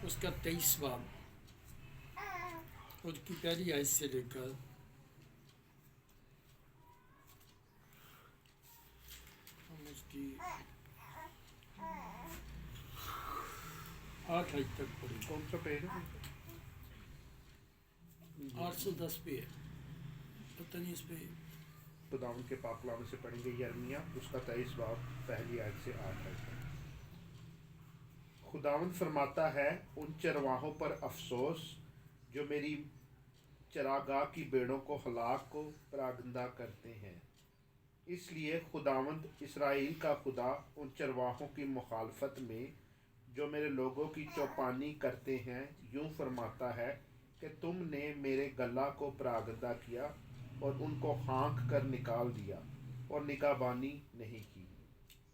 اس کا 23 باب اس کی پہلی آیت سے لے کر ہم اس کی 8 آیت تک پڑھیں گے۔ کون سا پیج ہے؟ 810 پہ ہے، پتہ نہیں اس پہ خداوند کے پاک کلام سے پڑھیں گے یرمیہ اس کا 23 باب پہلی آیت سے 8 آیت تک۔ خداوند فرماتا ہے، ان چرواہوں پر افسوس جو میری چراگاہ کی بھیڑوں کو ہلاک و پراگندہ کرتے ہیں۔ اس لیے خداوند اسرائیل کا خدا ان چرواہوں کی مخالفت میں جو میرے لوگوں کی چوپانی کرتے ہیں یوں فرماتا ہے کہ تم نے میرے گلہ کو پراگندہ کیا اور ان کو ہانک کر نکال دیا اور نگہبانی نہیں کی۔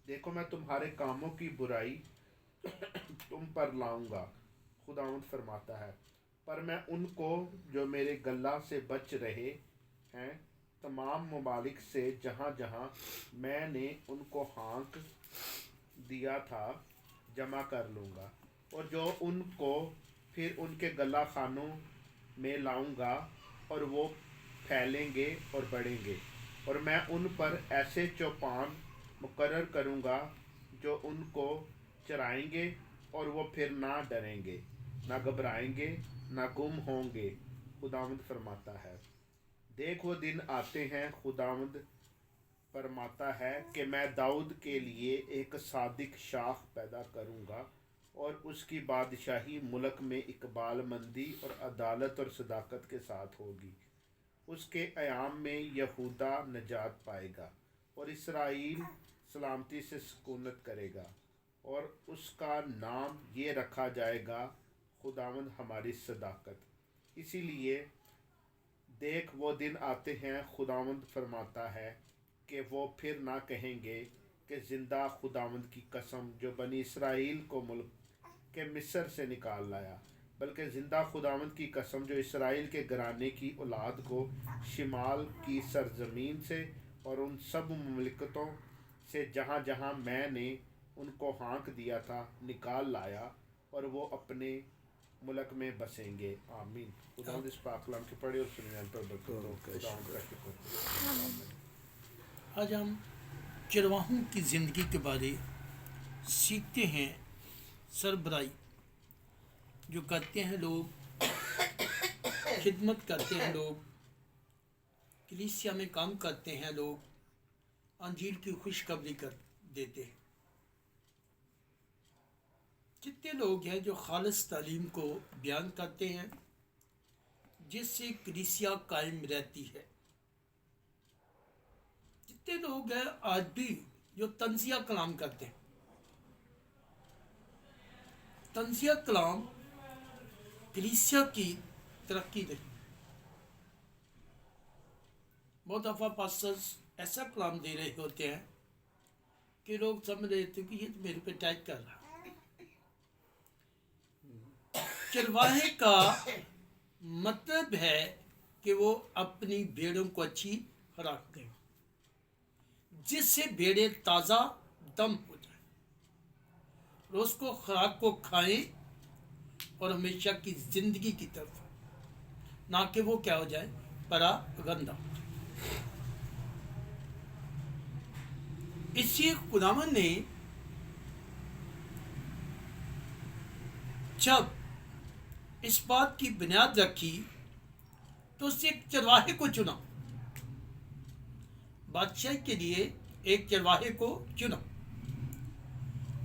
دیکھو میں تمہارے کاموں کی برائی تم پر لاؤں گا، خداوند فرماتا ہے، پر میں ان کو جو میرے گلہ سے بچ رہے ہیں تمام ممالک سے جہاں جہاں میں نے ان کو ہانک دیا تھا جمع کر لوں گا، اور جو ان کو پھر ان کے گلہ خانوں میں لاؤں گا اور وہ پھیلیں گے اور بڑھیں گے، اور میں ان پر ایسے چوپان مقرر کروں گا جو ان کو چرائیں گے، اور وہ پھر نہ ڈریں گے، نہ گھبرائیں گے، نہ گم ہوں گے، خداوند فرماتا ہے۔ دیکھ وہ دن آتے ہیں، خداوند فرماتا ہے، کہ میں داؤد کے لیے ایک صادق شاخ پیدا کروں گا، اور اس کی بادشاہی ملک میں اقبال مندی اور عدالت اور صداقت کے ساتھ ہوگی۔ اس کے ایام میں یہودا نجات پائے گا اور اسرائیل سلامتی سے سکونت کرے گا، اور اس کا نام یہ رکھا جائے گا، خداوند ہماری صداقت۔ اسی لیے دیکھ وہ دن آتے ہیں، خداوند فرماتا ہے، کہ وہ پھر نہ کہیں گے کہ زندہ خداوند کی قسم جو بنی اسرائیل کو ملک کے مصر سے نکال لایا، بلکہ زندہ خداوند کی قسم جو اسرائیل کے گھرانے کی اولاد کو شمال کی سرزمین سے اور ان سب مملکتوں سے جہاں جہاں میں نے ان کو ہانک دیا تھا نکال لایا، اور وہ اپنے ملک میں بسیں گے۔ آمین۔ خداوند اس پاک کلام کی پڑھے اور سننے پر برکت ہو۔ خداوند کا شکر۔ آمین۔ آج ہم چرواہوں کی زندگی کے بارے سیکھتے ہیں۔ سربراہی جو کرتے ہیں لوگ، خدمت کرتے ہیں لوگ، کلیسیا میں کام کرتے ہیں لوگ، انجیل کی خوشخبری کر دیتے ہیں۔ کتنے لوگ ہیں جو خالص تعلیم کو بیان کرتے ہیں جس سے کلیسیا قائم رہتی ہے۔ کتنے لوگ ہیں آج بھی جو طنزیہ کلام کرتے ہیں۔ طنزیہ کلام کلیسیا کی ترقی نہیں۔ بہت دفعہ پاسٹرز ایسا کلام دے رہے ہوتے ہیں کہ لوگ سمجھ رہے تھے کہ یہ تو میرے پہ اٹیک کر رہا۔ چرواہے کا مطلب ہے کہ وہ اپنی بھیڑوں کو اچھی خوراک دیں جس سے بھیڑیں تازہ دم ہو جائیں، اور اس کو خوراک کو کھائیں اور ہمیشہ کی زندگی کی طرف، نہ کہ وہ کیا ہو جائے، پرا گندہ ہو جائے۔ اسی خداوند نے جب اس بات کی بنیاد رکھی تو اس سے ایک چرواہے کو چنا، بادشاہ کے لیے ایک چرواہے کو چنا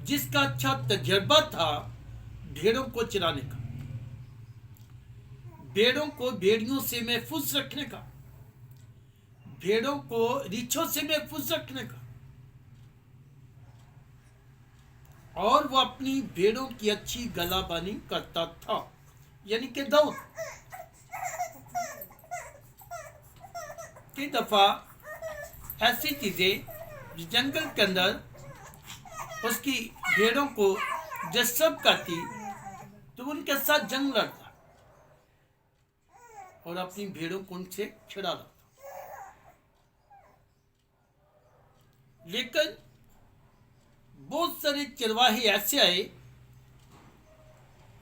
جس کا اچھا تجربہ تھا بھیڑوں کو چرانے کا، بھیڑوں کو بھیڑیوں سے محفوظ رکھنے کا، بھیڑوں کو ریچھوں سے محفوظ رکھنے کا، اور وہ اپنی بھیڑوں کی اچھی گلہ بانی کرتا تھا، یعنی کہ داؤد۔ کئی دفعہ ایسی چیزیں جو جنگل کے اندر اس کی بھیڑوں کو ڈسٹرب کرتی تو ان کے ساتھ جنگ لڑتا اور اپنی بھیڑوں کو ان سے چھڑا لاتا۔ لیکن بہت سارے چرواہے ایسے آئے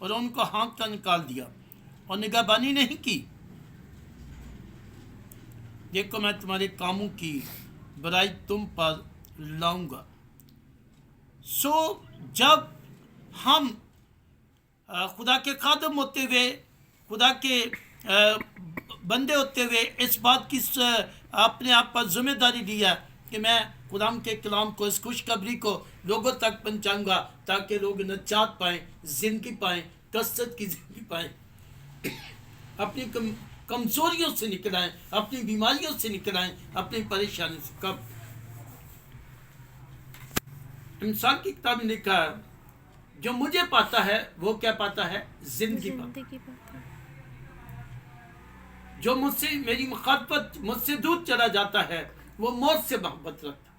اور ان کو ہانک کر نکال دیا اور نگہبانی نہیں کی۔ دیکھو میں تمہارے کاموں کی برائی تم پر لاؤں گا۔ سو جب ہم خدا کے خادم ہوتے ہوئے، خدا کے بندے ہوتے ہوئے اس بات کی اپنے آپ پر ذمہ داری لیا کہ میں خدا کے کلام کو، اس خوشخبری کو لوگوں تک پہنچاؤں گا تاکہ لوگ نجات پائیں، زندگی پائیں، کثرت کی زندگی پائیں، اپنی کمزوریوں سے نکل آئیں، اپنی بیماریوں سے نکل آئیں، اپنی پریشانی سے۔ کب انسان کی کتاب میں لکھا ہے جو مجھے پاتا ہے وہ کیا پاتا ہے؟ زندگی پاتا ہے۔ جو مجھ سے میری مخالفت، مجھ سے دور چلا جاتا ہے، وہ موت سے محبت رکھتا ہے۔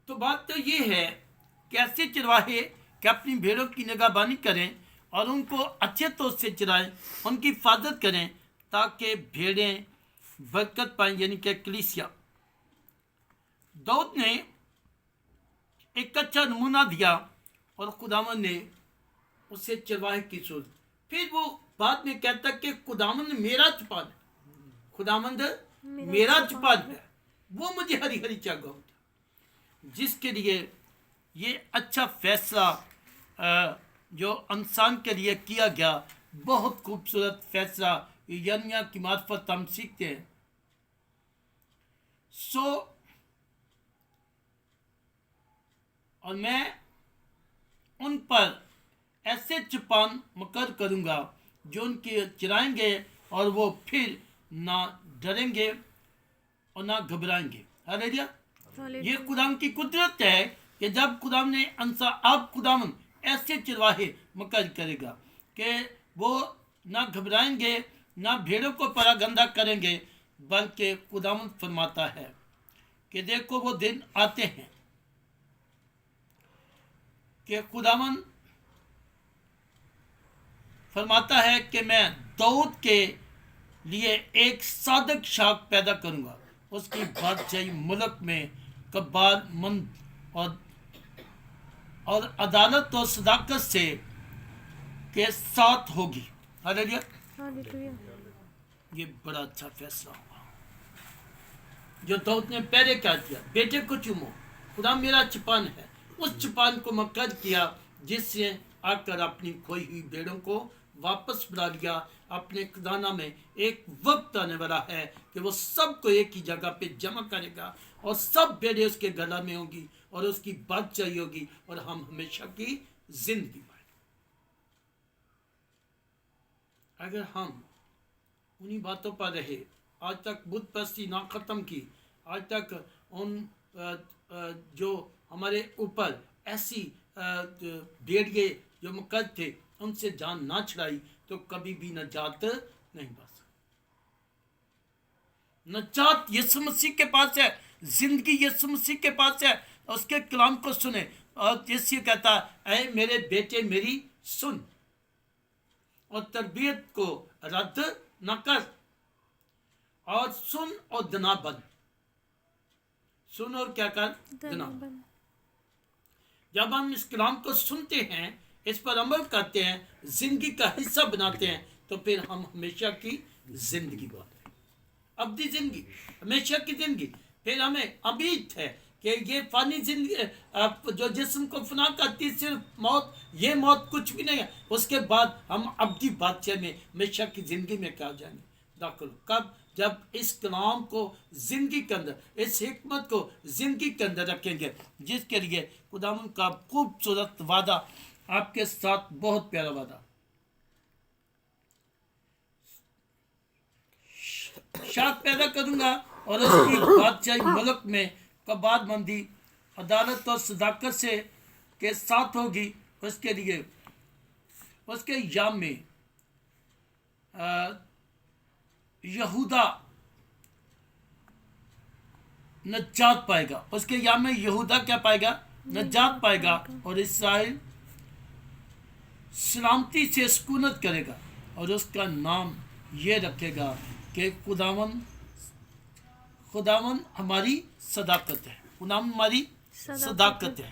تو بات تو یہ ہے کہ ایسے چرواہے کہ اپنی بھیڑوں کی نگہبانی کریں اور ان کو اچھے طور سے چرائیں، ان کی حفاظت کریں تاکہ بھیڑیں برکت پائیں، یعنی کہ کلیسیا۔ داؤد نے ایک اچھا نمونہ دیا اور خداوند نے اسے چرواہے کی صورت، پھر وہ بعد میں کہتا کہ خداوند میرا چپان ہے، خداوند میرا چپان ہے، وہ مجھے ہری ہری چاہ گاؤں، جس کے لیے یہ اچھا فیصلہ جو انسان کے لیے کیا گیا، بہت خوبصورت فیصلہ یرمیہ کی معرفت ہم سیکھتے ہیں۔ اور میں ان پر ایسے چپان مقرر کروں گا جو ان کی چرائیں گے اور وہ پھر نہ ڈریں گے اور نہ گھبرائیں گے۔ ہاللیلویا۔ یہ خداوند کی قدرت ہے کہ جب خداوند نے آپ خداوند ایسے چرواہے مقرر کرے گا کہ وہ نہ گھبرائیں گے، نہ بھیڑوں کو پراگندہ کریں گے، بلکہ خداوند فرماتا ہے کہ دیکھو وہ دن آتے ہیں کہ خداوند فرماتا ہے کہ میں داؤد کے لیے ایک صادق شاخ پیدا کروں گا، اس کی بادشاہی ملک میں کبار مند اور عدالت اور صداقت سے کے ساتھ ہوگی۔ ہاللیلویا۔ یہ بڑا اچھا فیصلہ ہوگا جو داؤد نے پہلے کیا کیا، بیٹے کو چومو، خدا میرا چپان ہے، اس چپان کو مقرر کیا جس سے آ کر اپنی کھوئی ہوئی بیڑوں کو واپس بلا لیا اپنے خزانہ میں۔ ایک وقت آنے والا ہے کہ وہ سب کو ایک ہی جگہ پہ جمع کرے گا اور سب بیڑے اس کے گلا میں ہوں گی اور اس کی بادشاہی ہوگی اور ہم ہمیشہ کی زندگی پائیں۔ اگر ہم انہی باتوں پر رہے، آج تک بت پرستی نہ ختم کی، آج تک ان جو ہمارے اوپر ایسی بھیڑیے جو مقرر تھے ان سے جان نہ چھڑائی، تو کبھی بھی نجات نہیں پا سکتے۔ نجات یسوع مسیح کے پاس ہے، زندگی یسوع مسیح کے پاس ہے۔ اس کے کلام کو سنیں، اور یسوع کہتا ہے اے میرے بیٹے میری سن اور تربیت کو رد نہ کر، اور سن اور دنا بن، سن اور کیا کر؟ دنا بن۔ جب ہم اس کلام کو سنتے ہیں، اس پر عمل کرتے ہیں، زندگی کا حصہ بناتے ہیں، تو پھر ہم ہمیشہ کی زندگی پاتے ہیں، ابدی زندگی، ہمیشہ کی زندگی۔ پھر ہمیں امید ہے کہ یہ فانی زندگی جو جسم کو فنا کرتی صرف موت، یہ موت کچھ بھی نہیں ہے، اس کے بعد ہم ابدی بادشاہ میں ہمیشہ کی زندگی میں کیا جائیں گے، داخل۔ کب؟ جب اس کلام کو زندگی کے اندر، اس حکمت کو زندگی کے اندر رکھیں گے، جس کے لیے خداوند کا خوبصورت وعدہ آپ کے ساتھ، بہت پیارا وعدہ، شاخ پیدا کروں گا اور اس کی بادشاہی ملک میں کبار مندی، عدالت اور صداقت سے کے ساتھ ہوگی۔ اس کے لیے اس کے ایام میں یہودا نجات پائے گا، اس کے ایام میں یہودا کیا پائے گا؟ نجات پائے گا، اور اسرائیل سلامتی سے سکونت کرے گا، اور اس کا نام یہ رکھے گا کہ خداوند ہماری صداقت ہے، خداوند ہماری صداقت ہے،